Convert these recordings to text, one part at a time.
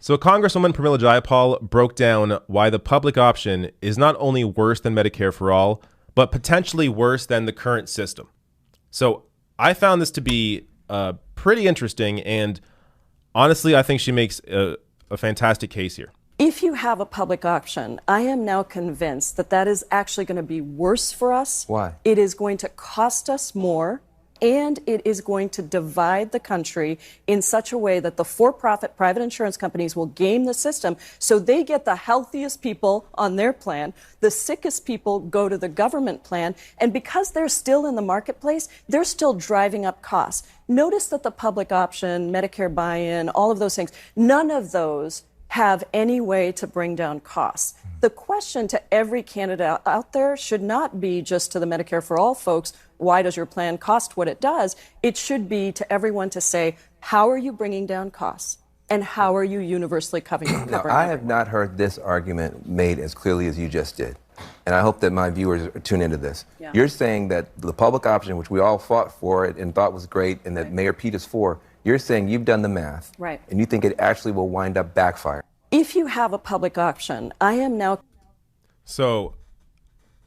So Congresswoman Pramila Jayapal broke down why the public option is not only worse than Medicare for all, but potentially worse than the current system. So I found this to be pretty interesting, and honestly, I think she makes a fantastic case here. If you have a public option, I am now convinced that that is actually going to be worse for us. Why? It is going to cost us more, and it is going to divide the country in such a way that the for-profit private insurance companies will game the system so they get the healthiest people on their plan, the sickest people go to the government plan, and because they're still in the marketplace, they're still driving up costs. Notice that the public option, Medicare buy-in, all of those things, none of those have any way to bring down costs. The question to every candidate out there should not be just to the Medicare for All folks, why does your plan cost what it does? It should be to everyone to say, how are you bringing down costs? And how are you universally covering Now, I have not heard this argument made as clearly as you just did. And I hope that my viewers tune into this. Yeah. You're saying that the public option, which we all fought for it and thought was great, and that Mayor Pete is for, you're saying you've done the math. Right. And you think it actually will wind up backfire. If you have a public option, I am now. So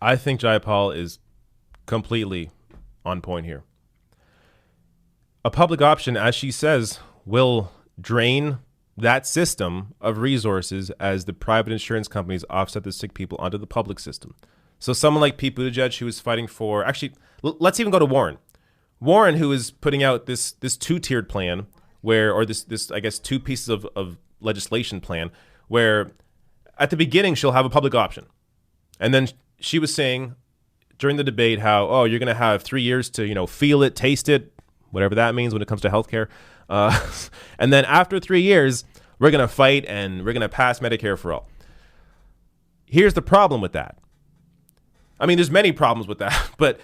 I think Jayapal is completely on point here. A public option, as she says, will drain that system of resources as the private insurance companies offset the sick people onto the public system. So someone like Pete Buttigieg, who is fighting for, actually, let's even go to Warren. Warren, who is putting out this two-tiered plan where, or this I guess, two pieces of legislation plan where at the beginning she'll have a public option. And then she was saying during the debate how, oh, you're going to have 3 years to, feel it, taste it, whatever that means when it comes to healthcare. And then after 3 years, we're going to fight and we're going to pass Medicare for all. Here's the problem with that. I mean, there's many problems with that, but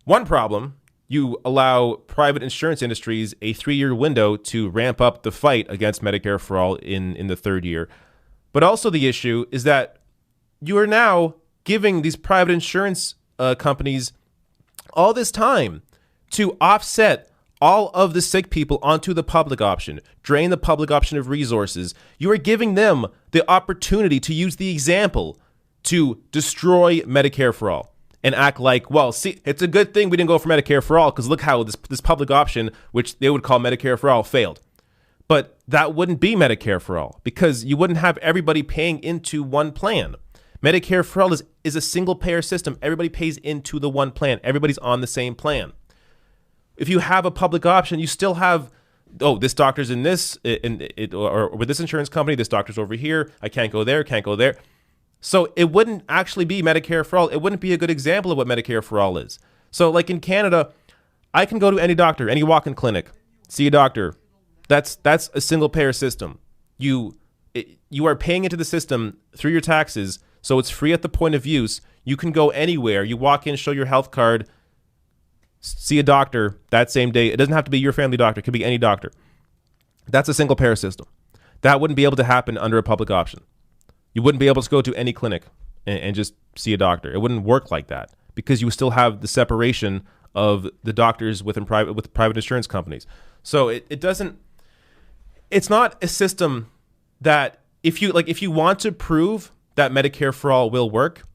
one problem, you allow private insurance industries a 3-year window to ramp up the fight against Medicare for all in the third year. But also the issue is that you are now giving these private insurance companies all this time to offset all of the sick people onto the public option, drain the public option of resources. You are giving them the opportunity to use the example to destroy Medicare for all and act like, well, see, it's a good thing we didn't go for Medicare for all because look how this public option, which they would call Medicare for all, failed. But that wouldn't be Medicare for all because you wouldn't have everybody paying into one plan. Medicare for all is a single payer system. Everybody pays into the one plan. Everybody's on the same plan. If you have a public option, you still have, oh, this doctor's in this, or with this insurance company, this doctor's over here. I can't go there, can't go there. So it wouldn't actually be Medicare for all. It wouldn't be a good example of what Medicare for all is. So like in Canada, I can go to any doctor, any walk-in clinic, see a doctor. That's a single payer system. You are paying into the system through your taxes, so it's free at the point of use. You can go anywhere. You walk in, show your health card, see a doctor that same day. It doesn't have to be your family doctor. It could be any doctor. That's a single payer system. That wouldn't be able to happen under a public option. You wouldn't be able to go to any clinic and just see a doctor. It wouldn't work like that because you still have the separation of the doctors with private insurance companies. So it doesn't. It's not a system that if you want to prove that Medicare for all will work,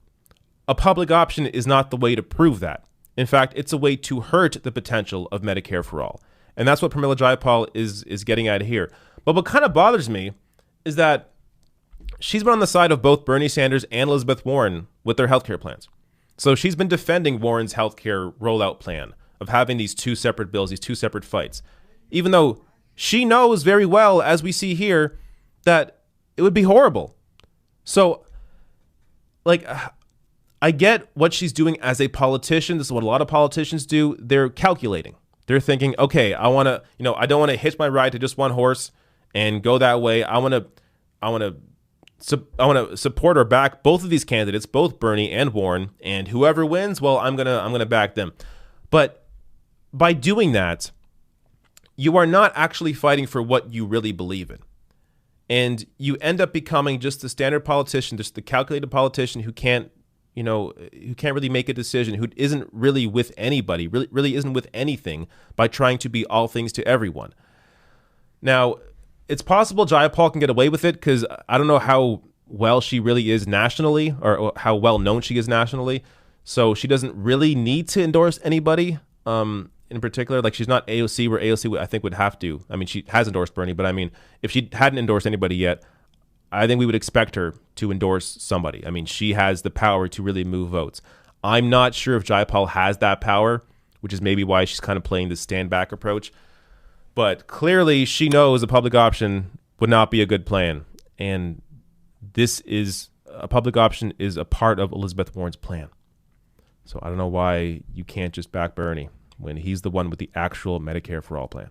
a public option is not the way to prove that. In fact, it's a way to hurt the potential of Medicare for all. And that's what Pramila Jayapal is getting at here. But what kind of bothers me is that she's been on the side of both Bernie Sanders and Elizabeth Warren with their healthcare plans. So she's been defending Warren's healthcare rollout plan of having these two separate bills, these two separate fights, even though she knows very well, as we see here, that it would be horrible. So, I get what she's doing as a politician. This is what a lot of politicians do. They're calculating. They're thinking, okay, I want to, I don't want to hitch my ride to just one horse and go that way. I want to support or back both of these candidates, both Bernie and Warren, and whoever wins, well, I'm gonna back them. But by doing that, you are not actually fighting for what you really believe in. And you end up becoming just the standard politician, just the calculated politician who can't really make a decision, who isn't really with anybody, really isn't with anything by trying to be all things to everyone. Now, it's possible Jayapal can get away with it because I don't know how well she really is nationally or how well known she is nationally. So she doesn't really need to endorse anybody in particular. Like she's not AOC where AOC I think would have to. I mean, she has endorsed Bernie, but I mean, if she hadn't endorsed anybody yet, I think we would expect her to endorse somebody. I mean, she has the power to really move votes. I'm not sure if Jayapal has that power, which is maybe why she's kind of playing this stand back approach. But clearly she knows a public option would not be a good plan. And this is a public option is a part of Elizabeth Warren's plan. So I don't know why you can't just back Bernie when he's the one with the actual Medicare for All plan.